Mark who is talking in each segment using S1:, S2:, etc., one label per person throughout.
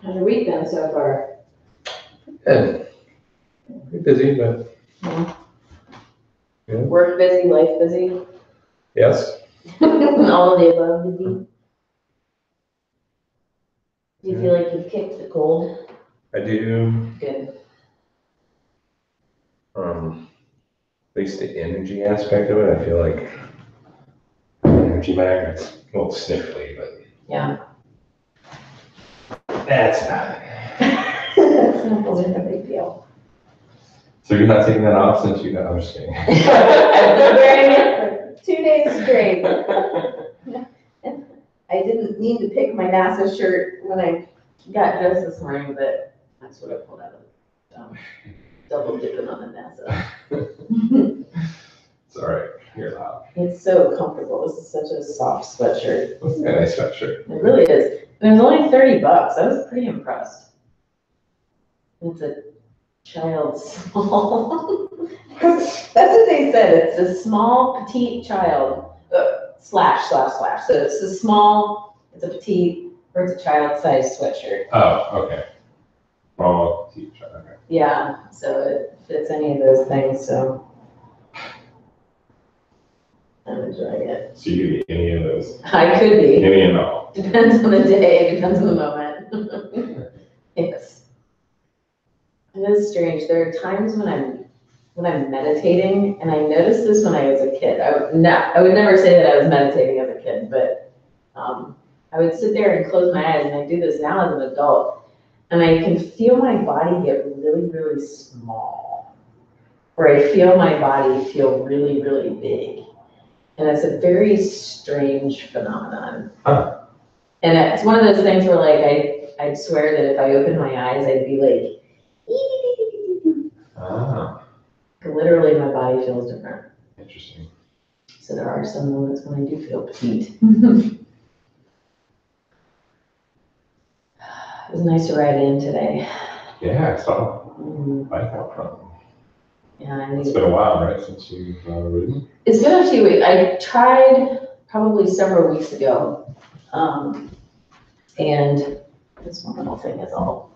S1: How's your week been so far?
S2: Good. Pretty busy, but yeah.
S1: Work busy, life busy?
S2: Yes.
S1: All of the above busy? Do you feel like you've kicked the cold?
S2: I do.
S1: Good.
S2: At least the energy aspect of it, I feel like energy bag, it's a little sniffly, but
S1: Yeah.
S2: that's not it.
S1: Sniffles are a big deal.
S2: So you're not taking that off since you got, I'm just kidding.
S1: I've been wearing it for 2 days straight. I didn't need to pick my NASA shirt when I got dressed this morning, but that's what I pulled out of. Double dipping on the NASA.
S2: It's all right, you're loud.
S1: It's so comfortable. This is such a soft sweatshirt.
S2: It's a nice sweatshirt.
S1: It really is. And it was only $30. I was pretty impressed. It's a child small. That's what they said. It's a small, petite child, slash. So it's a small, it's a petite, or it's a child-sized sweatshirt.
S2: Oh, okay. Small t-shirt, okay.
S1: Yeah, so it fits any of those things, so I'm enjoying it.
S2: So you could be any of those.
S1: I could be.
S2: Any and all.
S1: Depends on the day, depends on the moment. Yes. It is strange. There are times when I'm meditating, and I noticed this when I was a kid. I would never say that I was meditating as a kid, but I would sit there and close my eyes, and I do this now as an adult, and I can feel my body get really, really small, or I feel my body feel really, really big. And it's a very strange phenomenon.
S2: Huh.
S1: And it's one of those things where, like, I'd swear that if I opened my eyes, I'd be like,
S2: Ah,
S1: literally my body feels different.
S2: interesting.
S1: So there are some moments when I do feel petite. It was nice to ride in today.
S2: Yeah, I saw.
S1: Mm,
S2: Bike out front.
S1: yeah,
S2: It's been a while, right, since you've ridden?
S1: it's been a few weeks. I tried probably several weeks ago. And this one little thing is all.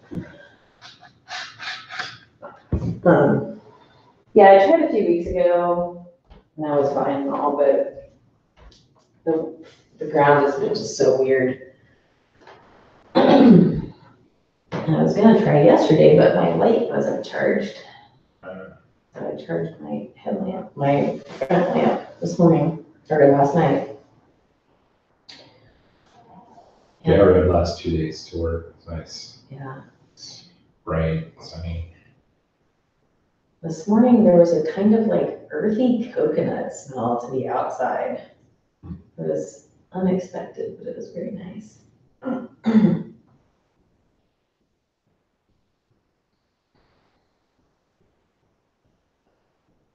S1: Yeah, I tried a few weeks ago, and that was fine and all, but the ground has been just so weird. And I was gonna try yesterday, but my light wasn't charged. So I charged my headlamp, my front lamp this morning, or last night.
S2: Yeah, I rode the last 2 days to work. It's nice.
S1: Yeah.
S2: It's bright, sunny.
S1: This morning, there was a kind of like earthy coconut smell to the outside. It was unexpected, but it was very nice.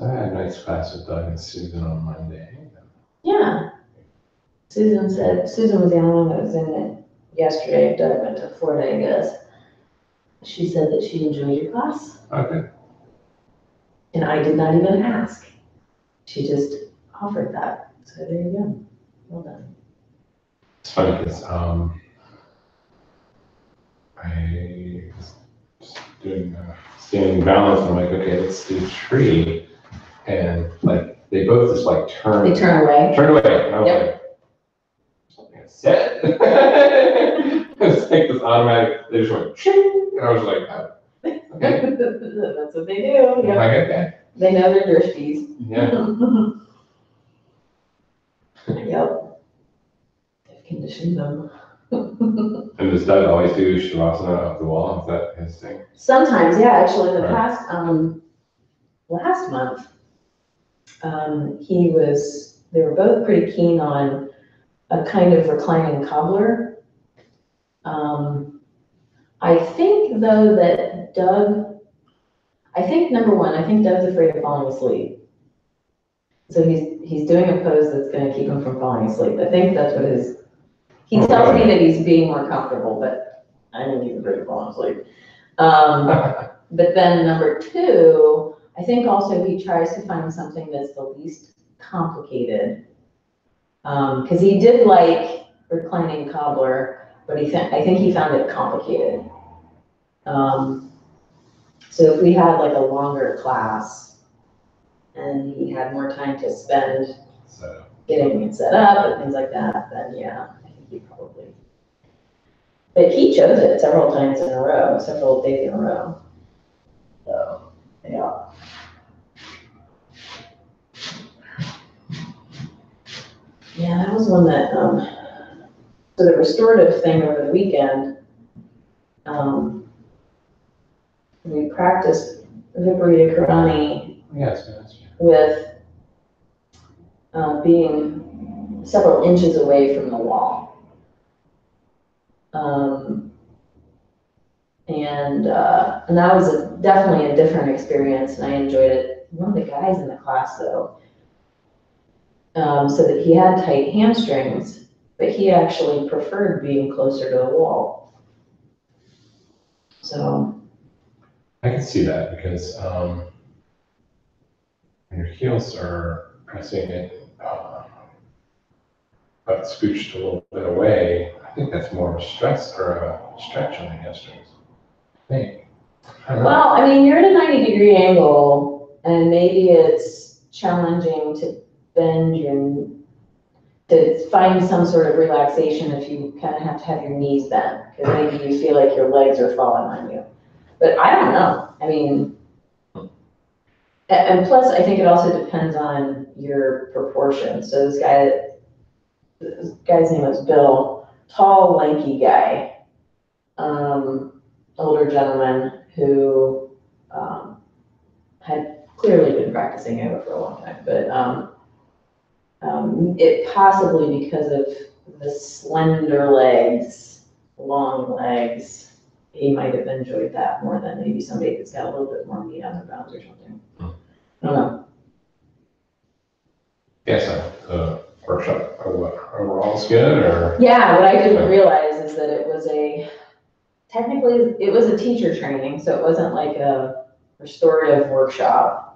S2: I had a nice class with Doug and Susan on Monday.
S1: Yeah. Susan was the only one that was in it yesterday. Doug went to Florida, I guess. She said that she enjoyed your class.
S2: Okay.
S1: And I did not even ask. She just offered that. So there you go. Well done.
S2: It's funny because I was just doing standing balance, and I'm like, okay, let's do a tree. And like they both just like turned.
S1: They turn away.
S2: Turned away. And I was
S1: Yep.
S2: like, something I said. It's like this automatic, they just went, ching, and I was like, oh, okay.
S1: That's what they do.
S2: I'm
S1: Yep.
S2: like, okay.
S1: They know their drishtis.
S2: Yeah.
S1: Yep. They've conditioned them.
S2: And does Doug always do Shavasana up the wall? Is that his thing?
S1: Sometimes, yeah, actually, in the
S2: Right.
S1: past, last month, they were both pretty keen on a kind of reclining cobbler. I think though that number one, I think Doug's afraid of falling asleep. So he's doing a pose that's gonna keep him from falling asleep. I think that's what he tells me that he's being more comfortable, but I think he's afraid of falling asleep. But then number two, I think also he tries to find something that's the least complicated. Cause he did like reclining cobbler, but I think he found it complicated. So if we had like a longer class and he had more time to spend
S2: So,
S1: getting it set up and things like that, then yeah, I think he probably. But he chose it several times in a row, several days in a row. So, yeah. Yeah, that was one that, so the restorative thing over the weekend, we practiced Viparita Karani
S2: yes.
S1: with being several inches away from the wall. And that was definitely a different experience, and I enjoyed it. One of the guys in the class, though, said that he had tight hamstrings, but he actually preferred being closer to the wall. So.
S2: I can see that because when your heels are pressing it, but scooched a little bit away, I think that's more of a stress or a stretch on the hamstrings. I think. I don't know.
S1: Well, I mean, you're at a 90-degree angle, and maybe it's challenging to bend to find some sort of relaxation if you kind of have to have your knees bent, because maybe you feel like your legs are falling on you. But I don't know. I mean, and plus, I think it also depends on your proportions. So this guy's name was Bill, tall, lanky guy, older gentleman who had clearly been practicing yoga for a long time, but it possibly because of the slender legs, long legs, he might have enjoyed that more than maybe somebody that's got a little bit more meat on their bones or something. I don't know.
S2: Yes, the workshop overall is good, or?
S1: Yeah, what I didn't realize is that it was technically it was a teacher training, so it wasn't like a restorative workshop.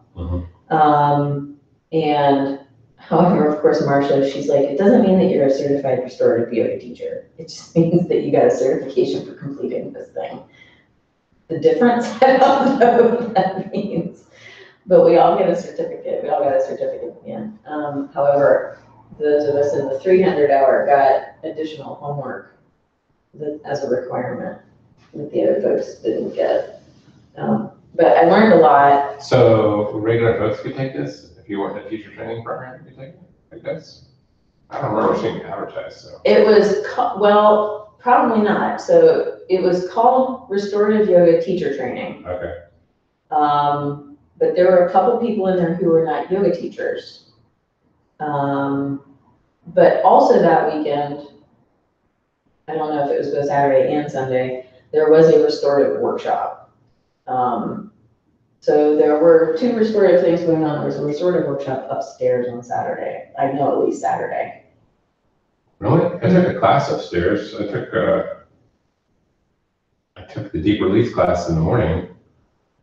S1: And however, of course, Marcia, she's like, it doesn't mean that you're a certified restorative yoga teacher. It just means that you got a certification for completing this thing. The difference, I don't know what that means, but we all get a certificate. We all got a certificate at the end. However, those of us in the 300-hour got additional homework as a requirement that the other folks didn't get. But I learned a lot.
S2: So regular folks could take this? If you weren't in a teacher training program, you could take it like this? I don't remember seeing it advertised, so.
S1: It was, well, probably not. So it was called Restorative Yoga Teacher Training.
S2: Okay.
S1: But there were a couple people in there who were not yoga teachers. But also that weekend, I don't know if it was both Saturday and Sunday, there was a restorative workshop. So there were two restorative things going on. There was a restorative workshop upstairs on Saturday. I know at least Saturday.
S2: Really? I took a class upstairs. I took the deep release class in the morning.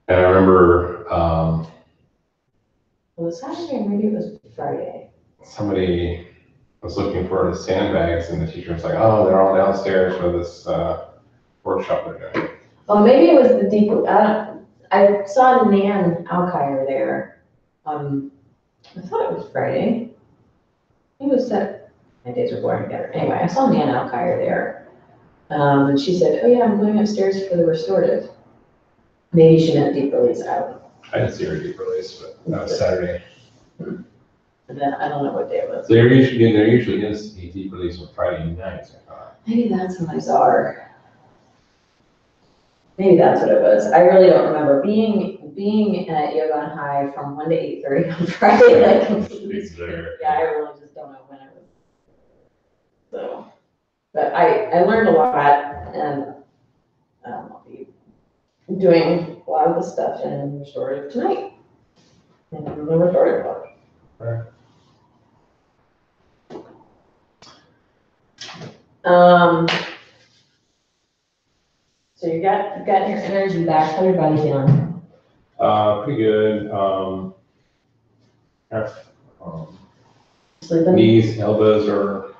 S2: And I remember
S1: Well, it was Saturday, maybe it was Friday.
S2: somebody was looking for the sandbags, and the teacher was like, oh, they're all downstairs for this workshop they're doing.
S1: Well, maybe it was the deep, I saw Nan Alkire there. I thought it was Friday. It was set, my days are blurring together. Anyway, I saw Nan Alkire there. And she said, oh yeah, I'm going upstairs for the restorative. Maybe she meant deep release out.
S2: I didn't see her deep release, but that was Saturday.
S1: And then I don't know what day it was.
S2: There usually is a deep release on Friday nights, I thought.
S1: Maybe that's when I saw her. Maybe that's what it was. I really don't remember being at Yoga on High from 1 to 8:30 on Friday. Like completely screwed. Yeah, I really just don't know when it was. So, but I learned a lot, and I'll be doing a lot of the stuff in restorative tonight. And the restorative book.
S2: Right.
S1: So you got your energy back. How's your body feeling?
S2: Pretty good.
S1: Sleeping?
S2: Knees, elbows are a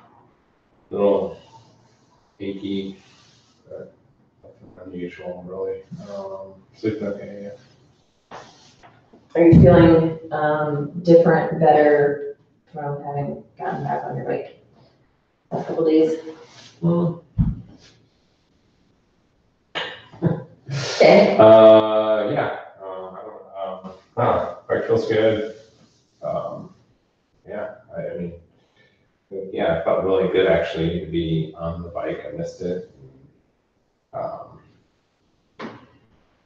S2: little achy, but nothing usual, really. Sleeping okay, yeah.
S1: Are you feeling, different, better from having gotten back on your bike last couple days? Okay.
S2: Yeah, I don't, bike feels good. Yeah, I mean, yeah, it felt really good actually to be on the bike. I missed it. Um,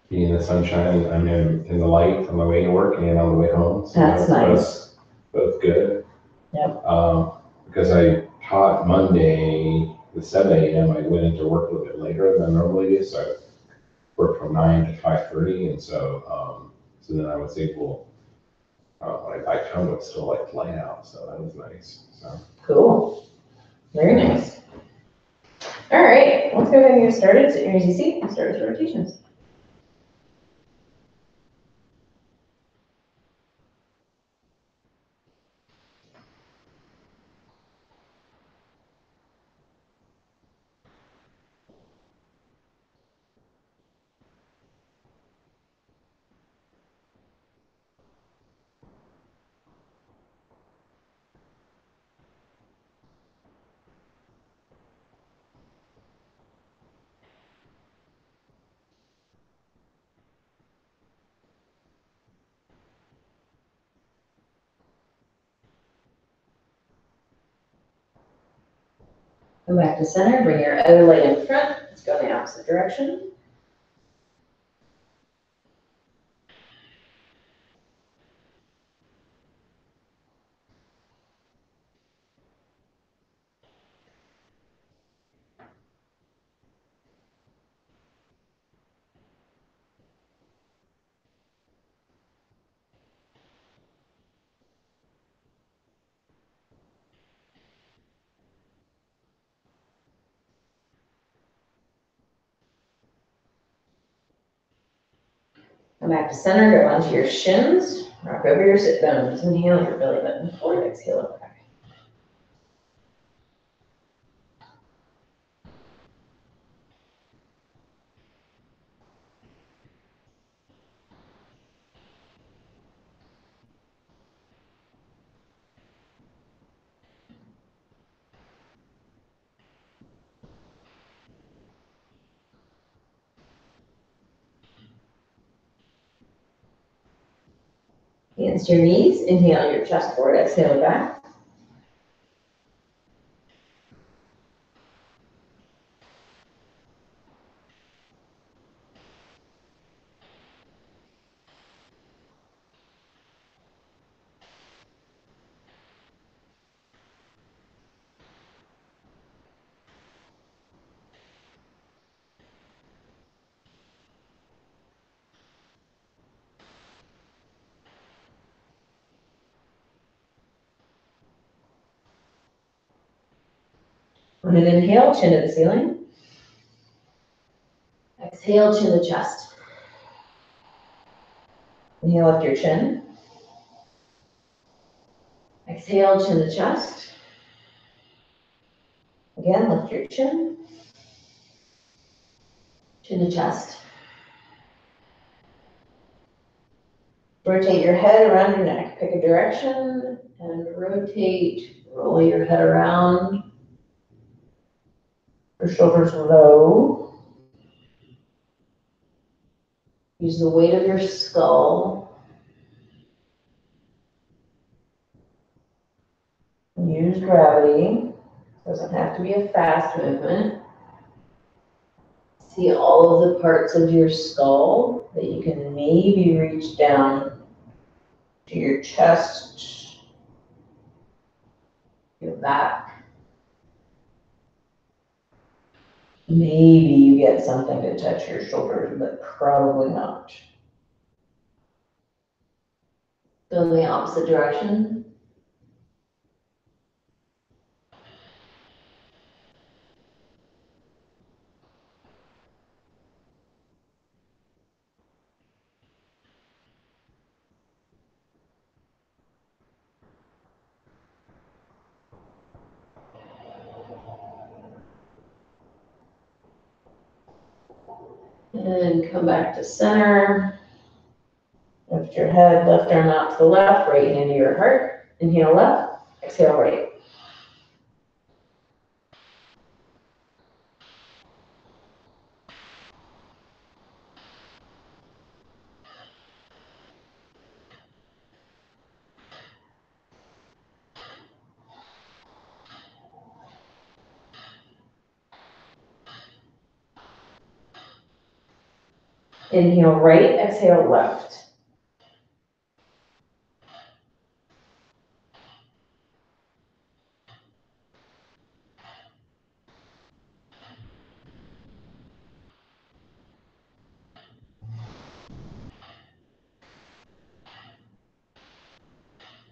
S2: Being in the sunshine, I'm in the light on my way to work and on the way home. So
S1: That's nice.
S2: both good.
S1: Yep.
S2: Because I taught Monday at 7 a.m. I went into work a little bit later than I normally do, so I worked from 9 to 5:30, and so then I was able, when I biked home, it was still like light out, so that was nice. So
S1: Cool. Very nice. All right, let's go ahead and get started. Sit in your easy seat and start with your rotations. Come back to center, bring your other leg in front. Let's go in the opposite direction. Come back to center, go onto your shins, rock over your sit bones. Inhale your belly button forward, exhale it back. Hands to your knees, inhale your chest forward, exhale it back. On an inhale, chin to the ceiling. Exhale, chin to chest. Inhale, lift your chin. Exhale, chin to chest. Again, lift your chin. Chin to chest. Rotate your head around your neck. Pick a direction and rotate. Roll your head around. Your shoulders low. Use the weight of your skull. Use gravity. Doesn't have to be a fast movement. See all of the parts of your skull that you can maybe reach down to your chest, your back. Maybe you get something to touch your shoulders, but probably not. Go in the opposite direction. And come back to center. Lift your head, left arm out to the left, right hand to your heart. Inhale left, exhale right. Inhale right, exhale left.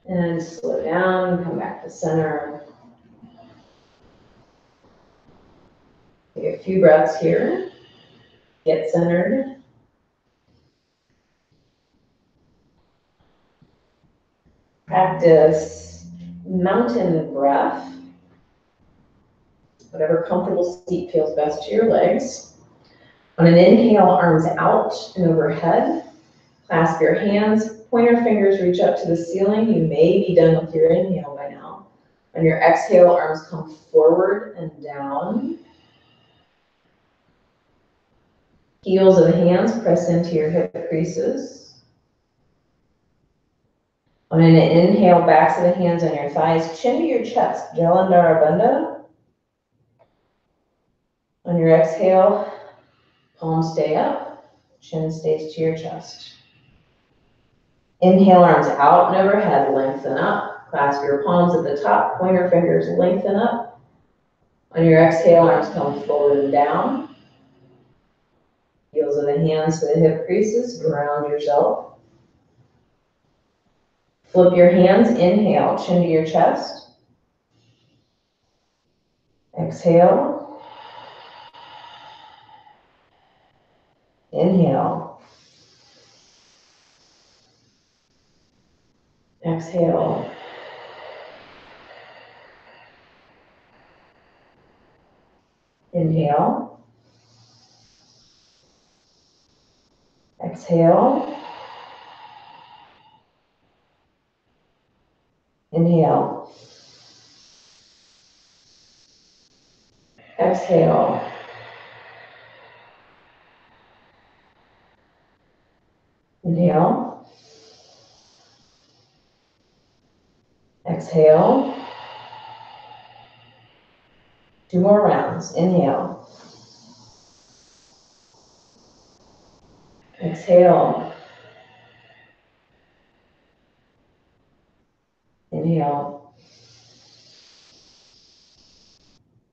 S1: And slow down, come back to center. Take a few breaths here. Get centered. Practice mountain breath. Whatever comfortable seat feels best to your legs. On an inhale, arms out and overhead. Clasp your hands, pointer fingers reach up to the ceiling. You may be done with your inhale by now. On your exhale, arms come forward and down. Heels of the hands press into your hip creases. On an inhale, backs of the hands on your thighs, chin to your chest, Jalandhara Bandha. On your exhale, palms stay up, chin stays to your chest. Inhale, arms out and overhead, lengthen up. Clasp your palms at the top, pointer fingers lengthen up. On your exhale, arms come forward and down. Heels of the hands to the hip creases, ground yourself. Flip your hands, inhale, chin to your chest. Exhale. Inhale. Exhale. Inhale. Exhale. Inhale. Exhale. Inhale. Exhale. 2 more rounds. Inhale. Exhale. Inhale.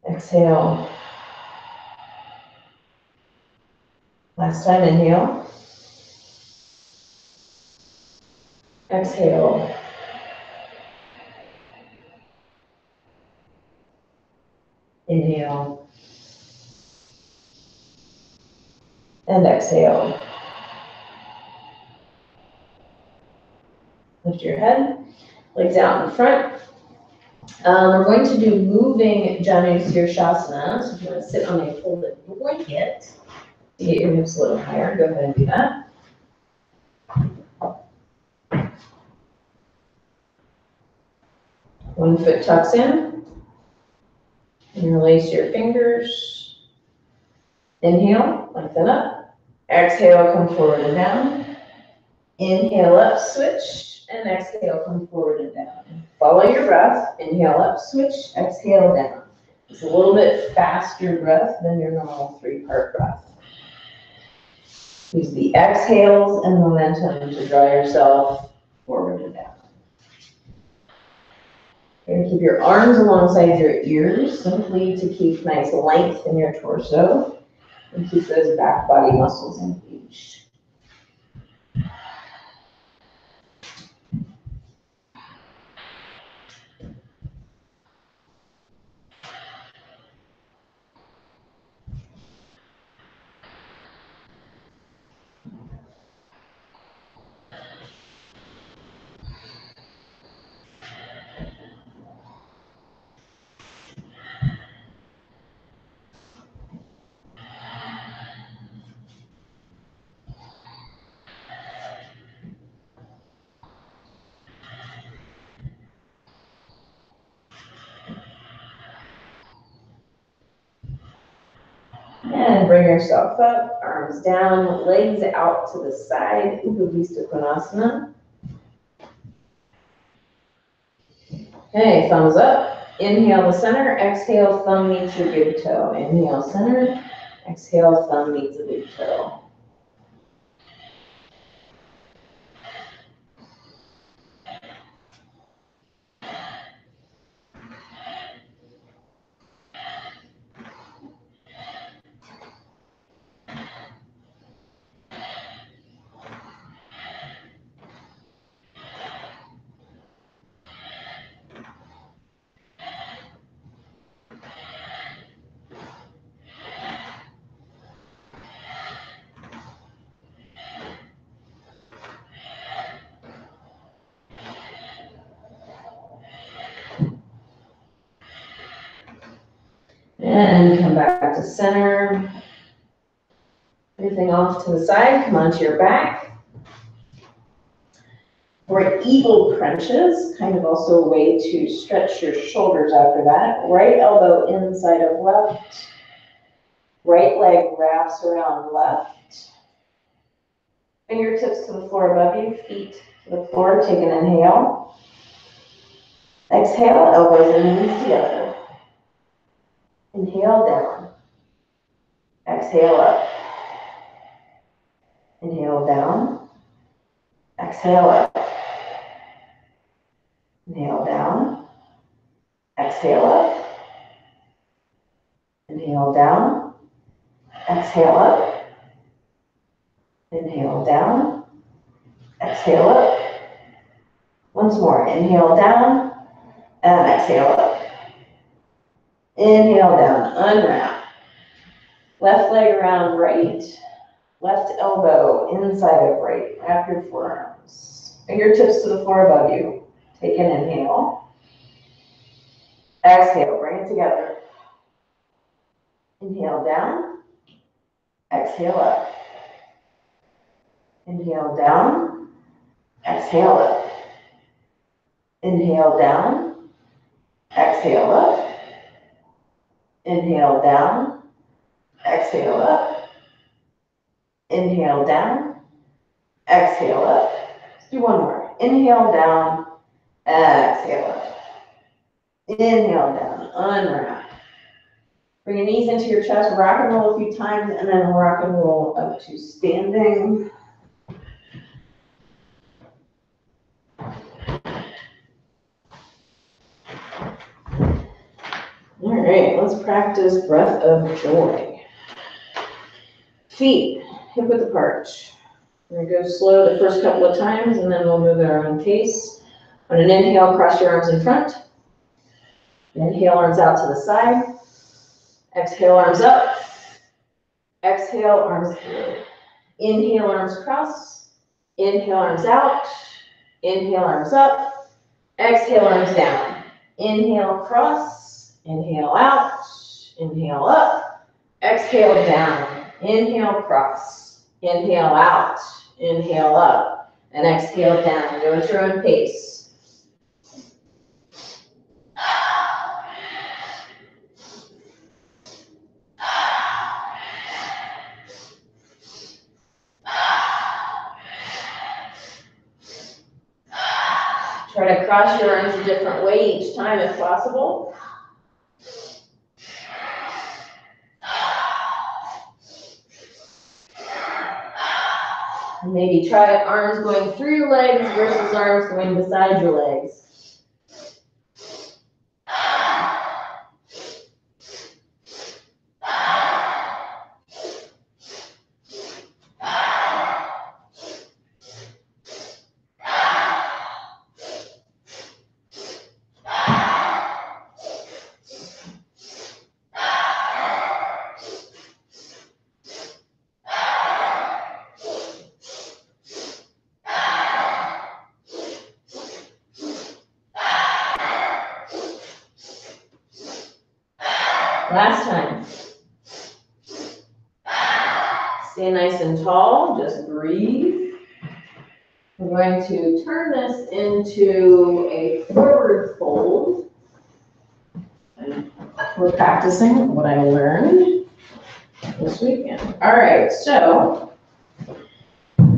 S1: Exhale. Last time, inhale. Exhale. Inhale. And exhale. Lift your head, legs out in front. We're going to do moving Janu Sirsasana. So if you want to sit on a folded blanket to get your hips a little higher, go ahead and do that. One foot tucks in. Interlace your fingers. Inhale, lengthen up. Exhale, come forward and down. Inhale up, switch, and exhale, come forward and down. Follow your breath. Inhale up, switch, exhale down. It's a little bit faster breath than your normal 3-part breath. Use the exhales and momentum to draw yourself forward and down. You're going to keep your arms alongside your ears, simply to keep nice length in your torso and keep those back body muscles engaged. bring yourself up, arms down, legs out to the side, Upavista Konasana. Okay, thumbs up. Inhale to center, exhale, thumb meets your big toe. Inhale, center, exhale, thumb meets the big toe. And come back to center. Everything off to the side, come onto your back. Or eagle crunches, kind of also a way to stretch your shoulders after that. Right elbow inside of left. Right leg wraps around left. Fingertips to the floor above you, feet to the floor. Take an inhale. Exhale, elbows and knees together. Inhale down. Exhale up. Inhale down. Exhale up. Inhale down. Exhale up. Inhale down. Exhale up. Inhale down. Exhale up. Once more. Inhale down. And exhale up. Inhale down. Unwrap. Left leg around right. Left elbow inside of right. Wrap your forearms. Fingertips to the floor above you. Take an inhale. Exhale. Bring it together. Inhale down. Exhale up. Inhale down. Exhale up. Inhale down. Exhale up. Inhale down. Exhale up. Inhale down. Exhale up. Let's do one more. Inhale down. Exhale up. Inhale down. Unwrap. Bring your knees into your chest. Rock and roll a few times, and then rock and roll up to standing. All right, let's practice breath of joy. Feet hip width apart. We're gonna go slow the first couple of times, and then we'll move at our own pace. On an inhale, cross your arms in front. Inhale, arms out to the side. Exhale, arms up. Exhale, arms through. Inhale, arms cross. Inhale, arms out. Inhale, arms up. Exhale, arms down. Inhale, cross. Inhale out. Inhale up. Exhale, down. Inhale, cross. Inhale, out. Inhale, up. And exhale, down. Go at your own pace. Try to cross your arms a different way each time if possible. And maybe try arms going through your legs versus arms going beside your legs. Last time. Stay nice and tall, just breathe. We're going to turn this into a forward fold. We're practicing what I learned. this weekend. All right, so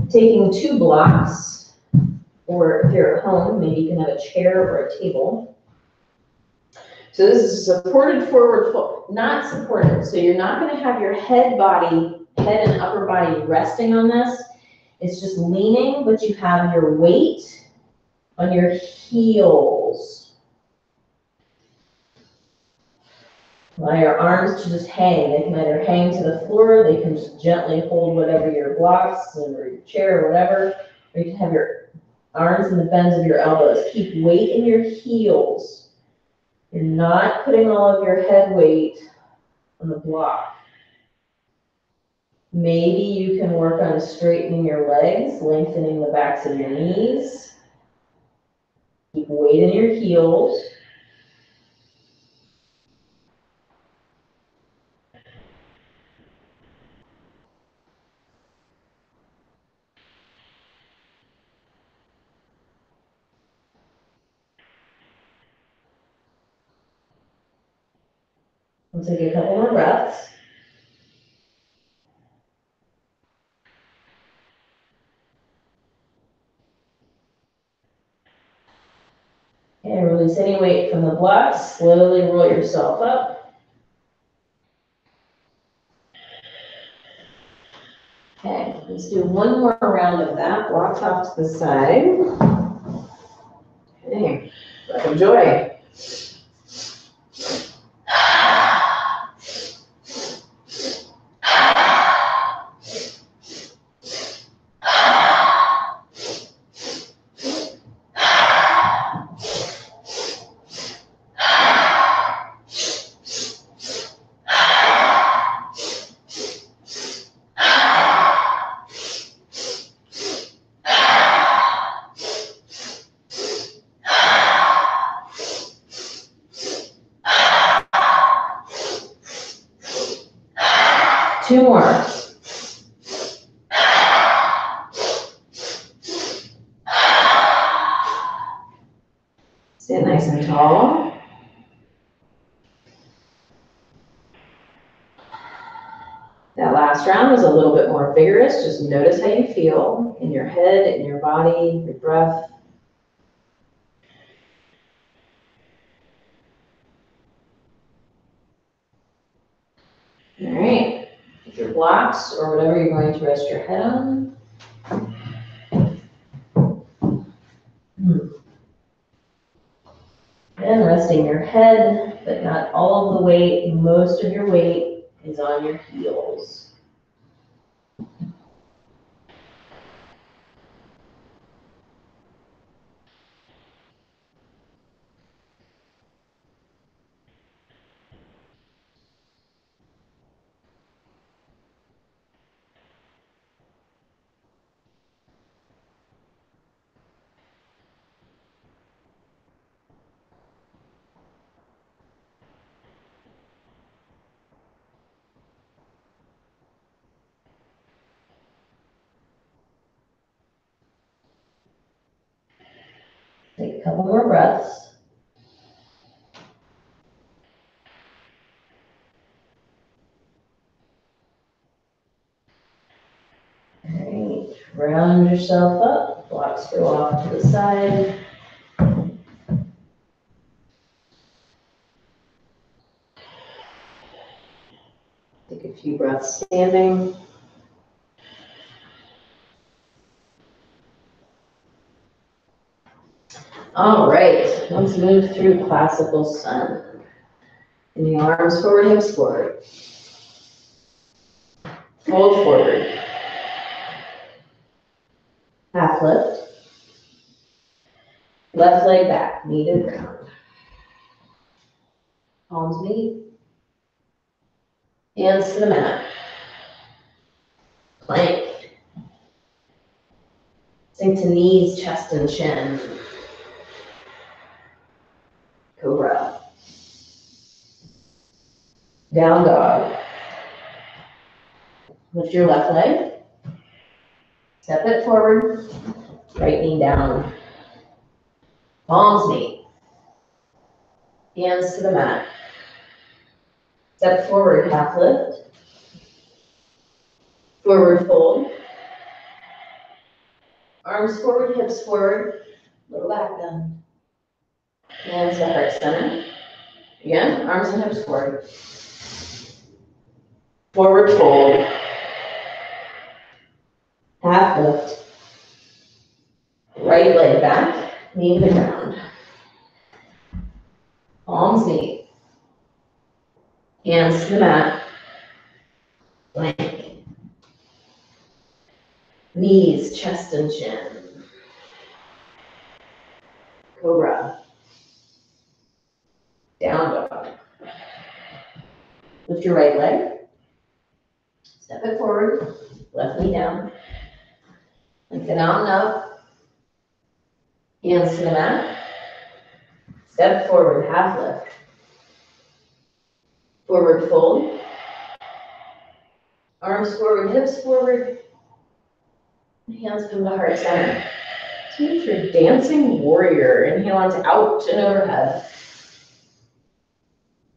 S1: taking 2 blocks, or if you're at home, maybe you can have a chair or a table. So this is supported forward fold, not supported. So you're not gonna have your head and upper body resting on this. It's just leaning, but you have your weight on your heels. Allow your arms to just hang. They can either hang to the floor, they can just gently hold whatever your blocks or your chair or whatever, or you can have your arms in the bends of your elbows. Keep weight in your heels. You're not putting all of your head weight on the block. Maybe you can work on straightening your legs, lengthening the backs of your knees. Keep weight in your heels. We'll take a couple more breaths. And release any weight from the blocks. Slowly roll yourself up. Okay, let's do one more round of that. Blocks off to the side. Okay, enjoy. Two more. Sit nice and tall. That last round was a little bit more vigorous. Just notice how you feel in your head, in your body, your breath. All right, with your blocks or whatever you're going to rest your head on. And resting your head, but not all of the weight. Most of your weight is on your heels. Take a couple more breaths. All right, round yourself up, blocks go off to the side. Take a few breaths standing. All right, let's move through classical sun. And the arms forward, hips forward. Fold forward. Half lift. Left leg back, knee to ground. Palms meet. Hands to the mat. Plank. Sink to knees, chest, and chin. Cobra. Down dog. Lift your left leg. Step it forward. Right knee down. Palms meet. Hands to the mat. Step forward, half lift. Forward fold. Arms forward, hips forward, little back bend. Hands to heart center. Again, arms and hips forward. Forward fold. Half lift. Right leg back, knee to the ground. Palms meet. Hands to the mat. Plank. Knees, chest and chin. Cobra. Down dog. Lift your right leg. Step it forward. Left knee down. Lengthen out and up. Hands to the mat. Step forward, half lift. Forward fold. Arms forward, hips forward. Hands come to heart center. So it's your dancing warrior. Inhale onto out and overhead.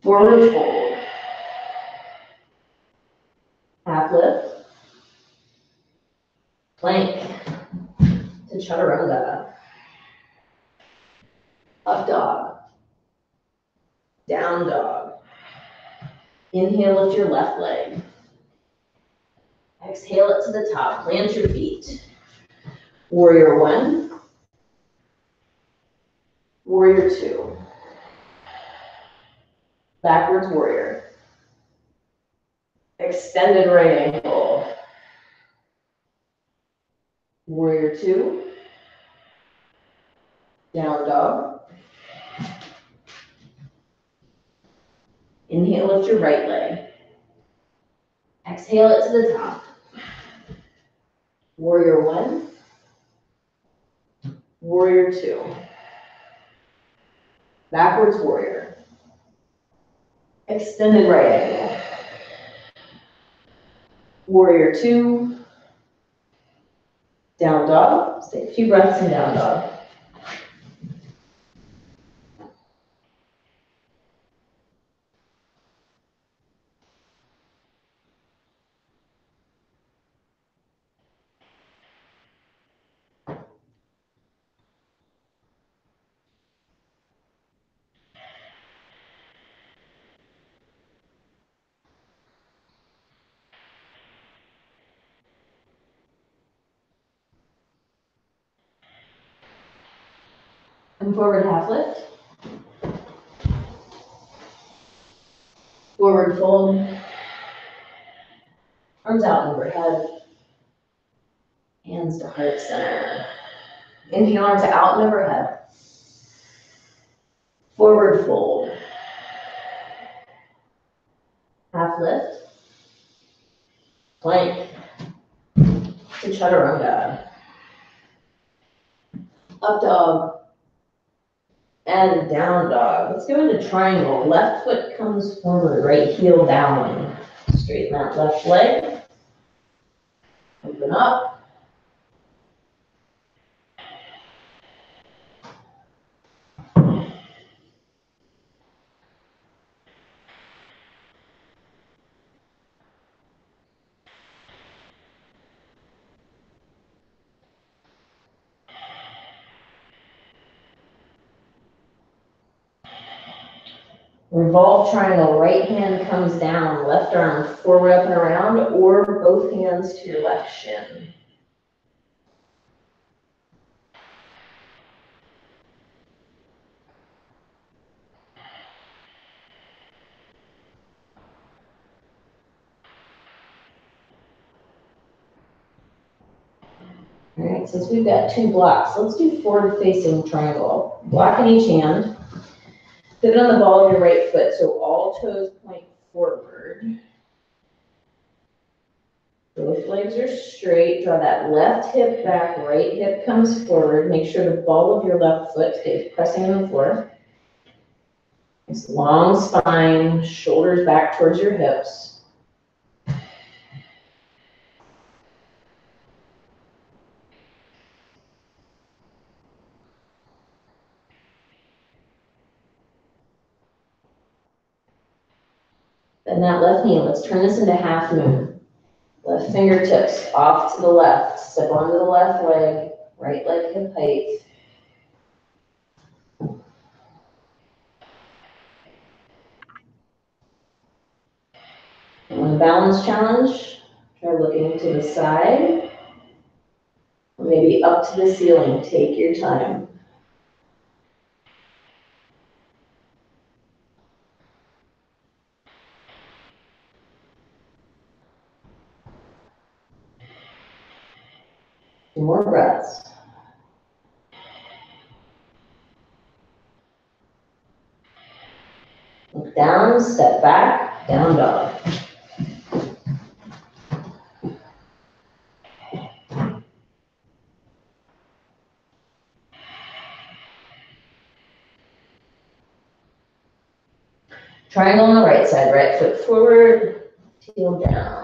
S1: Forward fold. Half lift. Plank to chaturanga. Up dog. Down dog. Inhale, lift your left leg. Exhale it to the top. Plant your feet. Warrior one. Warrior two. Backwards warrior. Extended right ankle. Warrior two. Down dog. Inhale, lift your right leg. Exhale it to the top. Warrior one. Warrior two. Backwards warrior. Extended right ankle. Warrior two. Down dog. Stay a few breaths in down dog. And forward half lift. Forward fold. Arms out and overhead. Hands to heart center. Inhale, arms out and overhead. Forward fold. Half lift. Plank to chaturanga. Up dog. And down dog. Let's go into triangle. Left foot comes forward, right heel down. Straighten that left leg. Open up. Revolve triangle, right hand comes down, left arm forward, up and around, or both hands to your left shin. All right, since we've got two blocks, let's do forward facing triangle. Block in each hand. Pivot on the ball of your right foot, so all toes point forward. Both legs are straight. Draw that left hip back, right hip comes forward. Make sure the ball of your left foot stays pressing on the floor. Nice long spine, shoulders back towards your hips. Bend that left knee. Let's turn this into half moon. Left fingertips off to the left. Step onto the left leg, right leg hip height. And on the balance challenge, try looking to the side, or maybe up to the ceiling. Take your time. Two more breaths. Look down, step back, down dog. Triangle on the right side, right foot forward, heel down.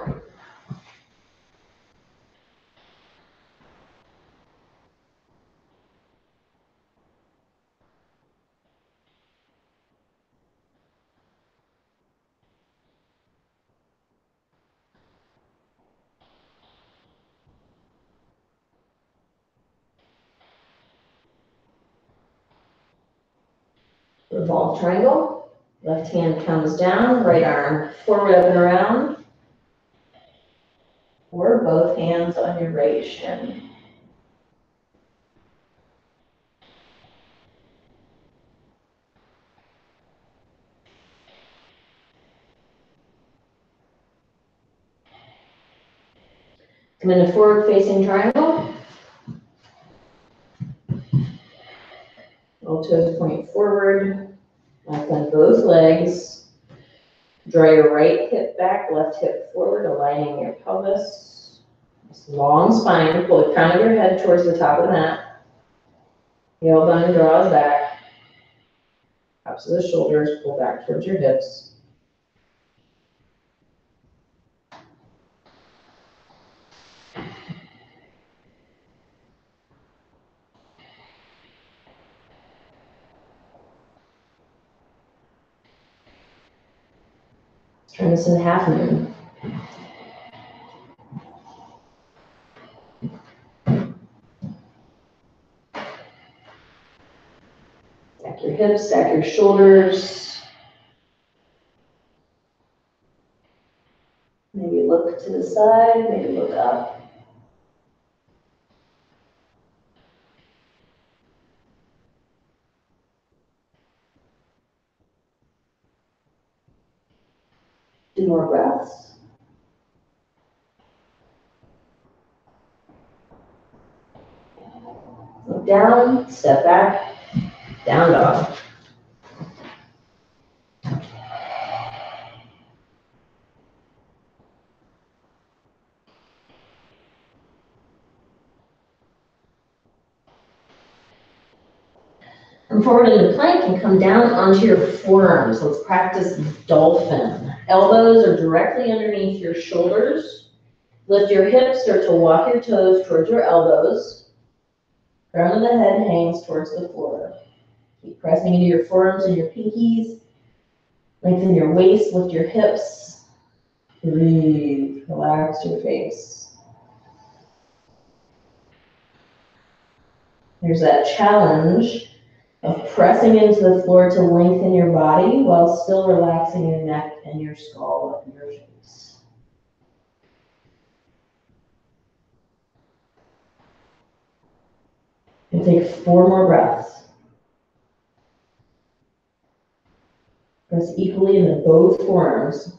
S1: Revolve triangle. Left hand comes down, right arm forward, up and around. Or both hands on your right shin. Come into forward facing triangle. All toes point forward. Lengthen both legs. Draw your right hip back, left hip forward, aligning your pelvis. Long spine. Pull the crown of your head towards the top of the mat. Tailbone draws back. Tops of the shoulders pull back towards your hips. Let's turn this into half moon. Stack your hips, stack your shoulders. Maybe look to the side, maybe look up. Two more breaths. Look down, step back, down dog. Come forward into plank and come down onto your forearms. Let's practice dolphin. Elbows are directly underneath your shoulders. Lift your hips, start to walk your toes towards your elbows. Crown of the head hangs towards the floor. Keep pressing into your forearms and your pinkies. Lengthen your waist, lift your hips. Breathe, relax your face. There's that challenge of pressing into the floor to lengthen your body while still relaxing your neck and your skull and your face. And take 4 more breaths. Press equally into both forearms.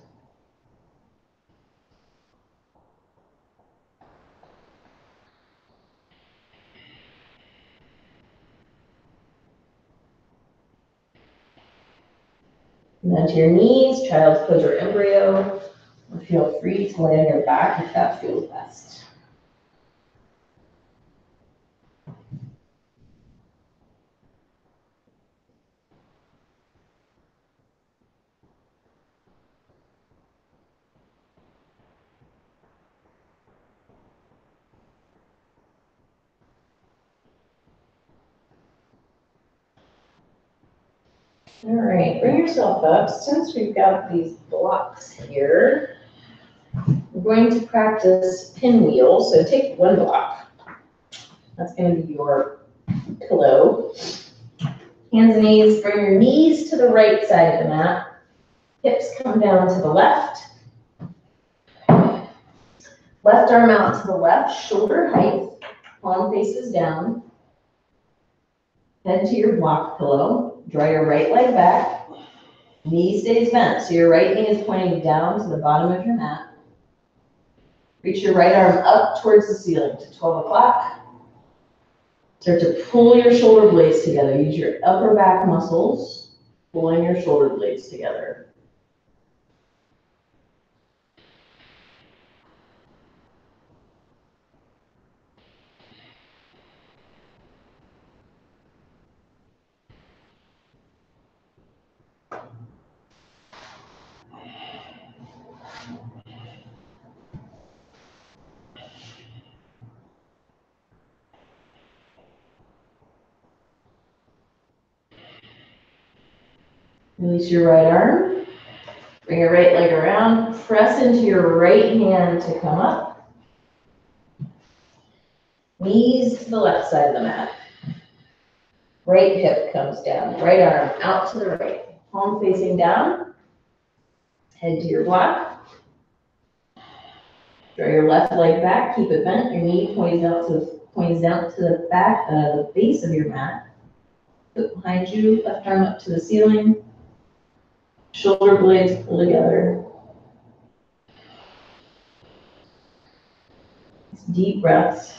S1: And then to your knees, child's pose or embryo. Feel free to lay on your back if that feels best. All right, bring yourself up. Since we've got these blocks here, we're going to practice pinwheel, so take one block. That's gonna be your pillow. Hands and knees, bring your knees to the right side of the mat. Hips come down to the left. Left arm out to the left, shoulder height, palm faces down. Head to your block pillow, draw your right leg back. Knee stays bent, so your right knee is pointing down to the bottom of your mat. Reach your right arm up towards the ceiling to 12 o'clock. Start to pull your shoulder blades together. Use your upper back muscles, pulling your shoulder blades together. Release your right arm. Bring your right leg around. Press into your right hand to come up. Knees to the left side of the mat. Right hip comes down. Right arm out to the right. Palm facing down. Head to your block. Draw your left leg back. Keep it bent. Your knee points down to the back, the base of your mat. Foot behind you. Left arm up to the ceiling. Shoulder blades pull together. Deep breaths.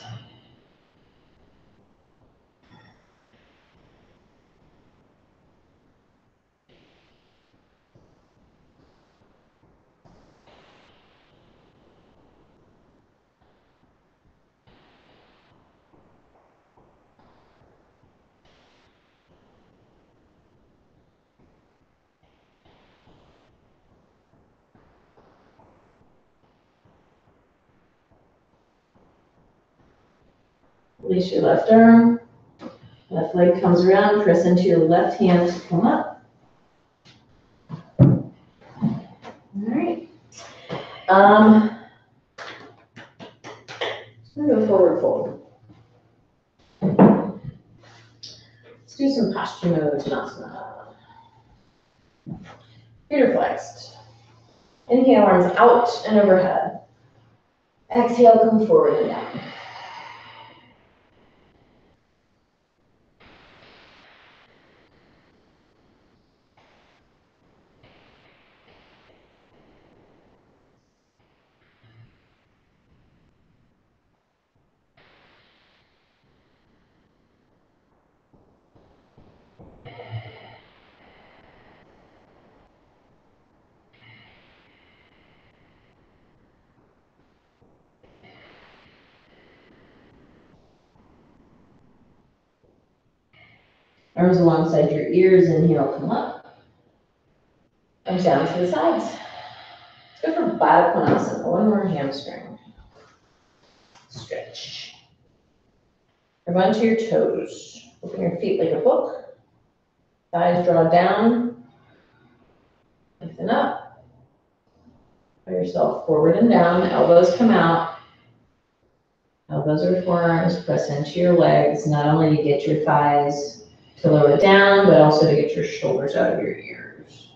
S1: Release your left arm. Left leg comes around. Press into your left hand to come up. All right. I'm gonna go forward fold. Let's do some Paschimottanasana. Feet are flexed. Inhale, arms out and overhead. Exhale, come forward and down. Arms alongside your ears, inhale, come up. And down to the sides. Let's go for Baddha Konasana, one more hamstring. Stretch. Grab onto your toes. Open your feet like a book. Thighs draw down. Lengthen up. Pull yourself forward and down. Elbows come out. Elbows or forearms press into your legs, not only to get your thighs to lower down, but also to get your shoulders out of your ears.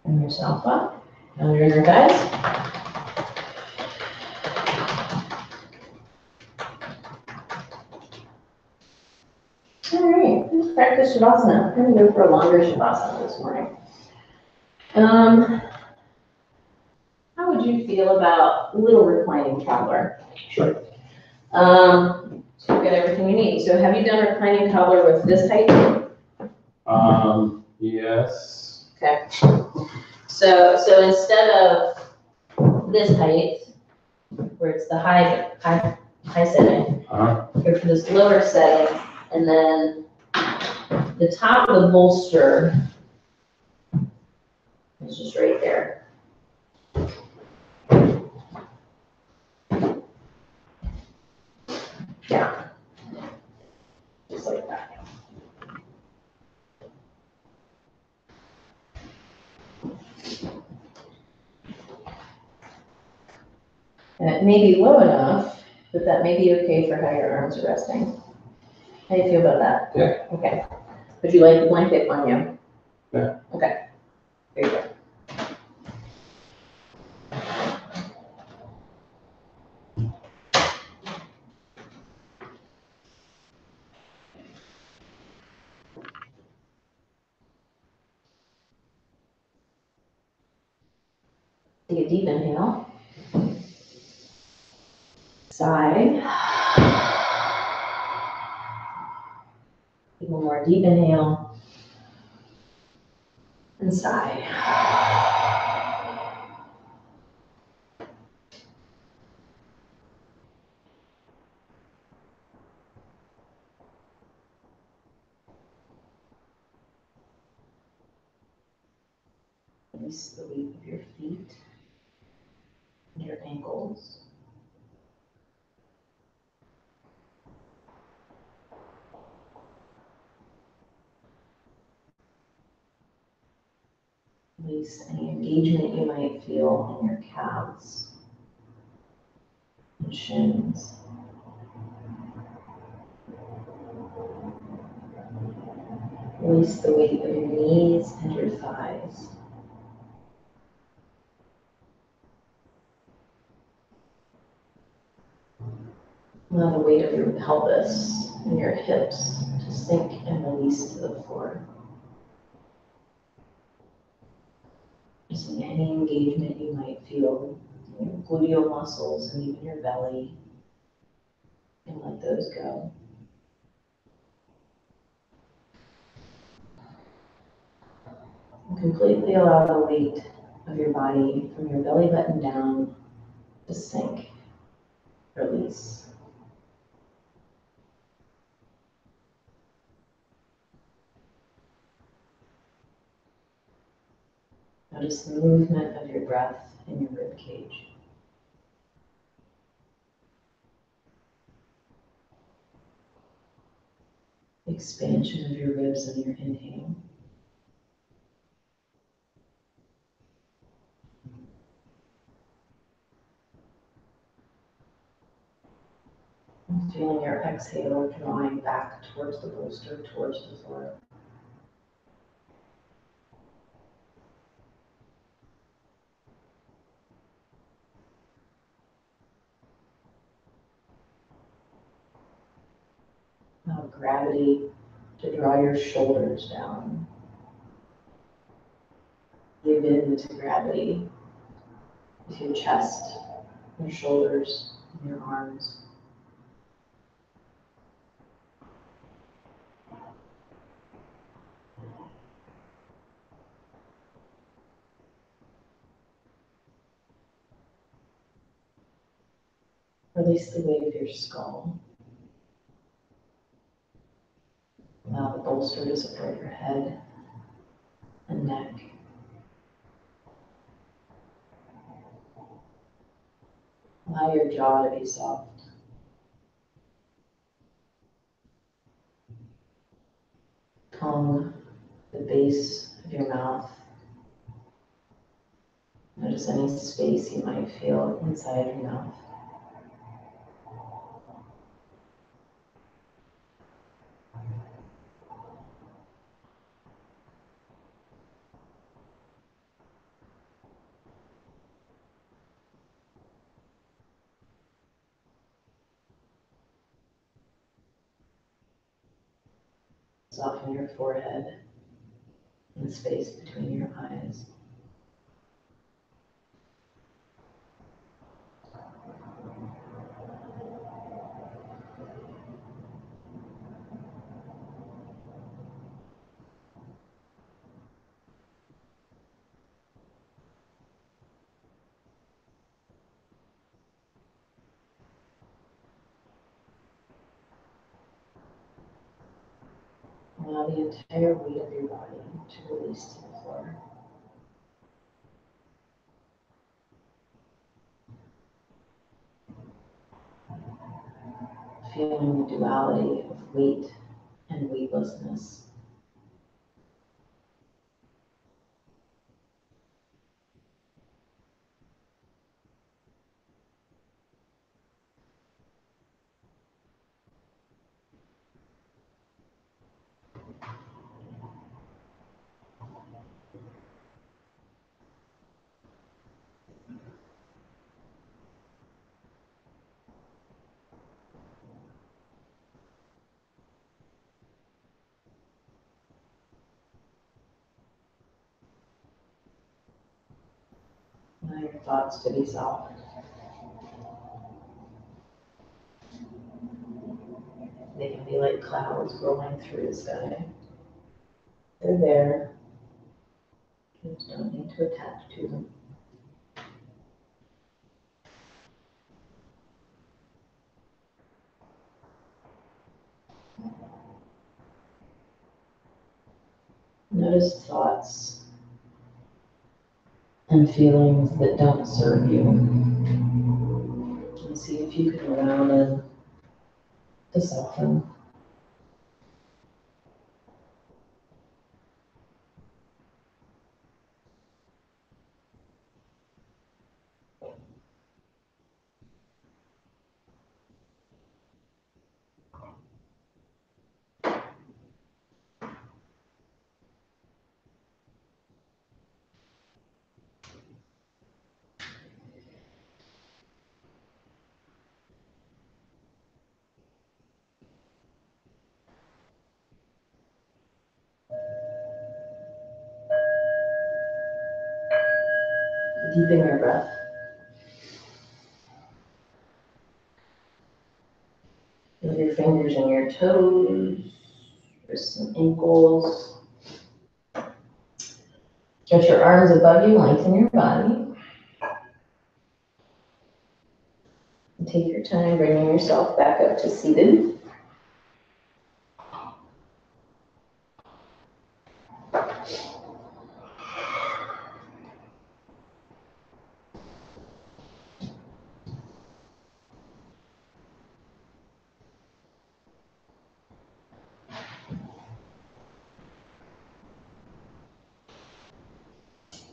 S1: Bring yourself up, under your thighs. All right, let's practice Shavasana. I'm gonna go for a longer Shavasana this morning. How would you feel about a little reclining cobbler?
S2: Sure.
S1: So you've got everything you need. So have you done reclining cobbler with this height?
S2: Yes.
S1: Okay. So instead of this height, where it's the high setting, go for this lower setting, and then the top of the bolster is just right there. Yeah. Just like that. And it may be low enough, but that may be okay for how your arms are resting. How do you feel about that?
S2: Yeah.
S1: Okay. Would you like the blanket on you?
S2: Yeah.
S1: Okay. There you go. Take a deep inhale. Sigh. Take one more deep inhale. And sigh. Release the weight of your feet and your ankles. Release any engagement you might feel in your calves and shins. Release the weight of your knees and your thighs. Allow the weight of your pelvis and your hips to sink and release to the floor. Just any engagement you might feel in your gluteal muscles and even your belly, and let those go. And completely allow the weight of your body from your belly button down to sink, release. Notice the movement of your breath in your rib cage. Expansion of your ribs in your inhale. And feeling your exhale drawing back towards the bolster, towards the floor. Allow gravity to draw your shoulders down. Give in to gravity with your chest, your shoulders, and your arms. Release the weight of your skull. Allow the bolster to support your head and neck. Allow your jaw to be soft. Tongue, the base of your mouth. Notice any space you might feel inside your mouth. Soften your forehead and the space between your eyes. allow the entire weight of your body to release to the floor. Feeling the duality of weight and weightlessness. Allow your thoughts to be soft. They can be like clouds rolling through the sky. They're there. You just don't need to attach to them. Notice thoughts and feelings that don't serve you. And see if you can allow them to soften. Deepen your breath. Move your fingers and your toes, wrists and ankles. Stretch your arms above you, lengthen your body. And take your time bringing yourself back up to seated.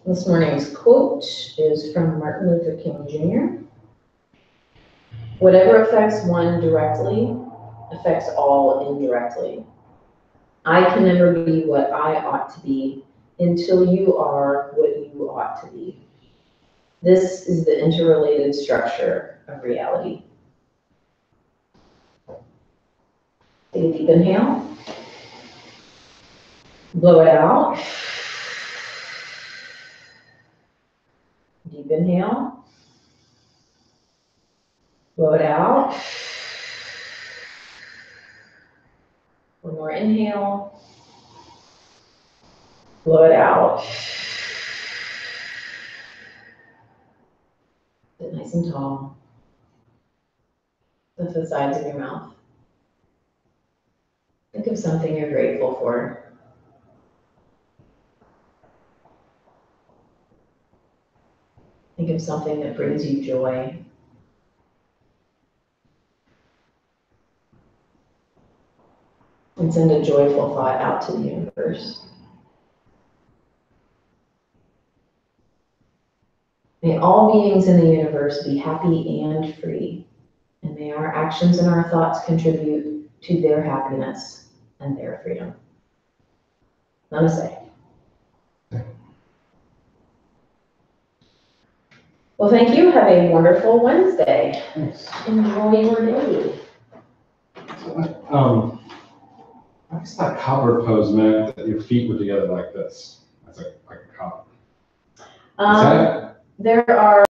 S1: This morning's quote is from Martin Luther King Jr. Whatever affects one directly affects all indirectly. I can never be what I ought to be until you are what you ought to be. This is the interrelated structure of reality. Take a deep inhale. Blow it out. Deep inhale. Blow it out. One more inhale. Blow it out. Sit nice and tall. Lift the sides of your mouth. Think of something you're grateful for. Think of something that brings you joy. And send a joyful thought out to the universe. May all beings in the universe be happy and free, and may our actions and our thoughts contribute to their happiness and their freedom. Namaste. Well, thank you. Have a wonderful Wednesday.
S2: Thanks.
S1: Enjoy your day.
S2: I just thought copper pose meant that your feet were together like this. That's like a copper. Is that
S1: There are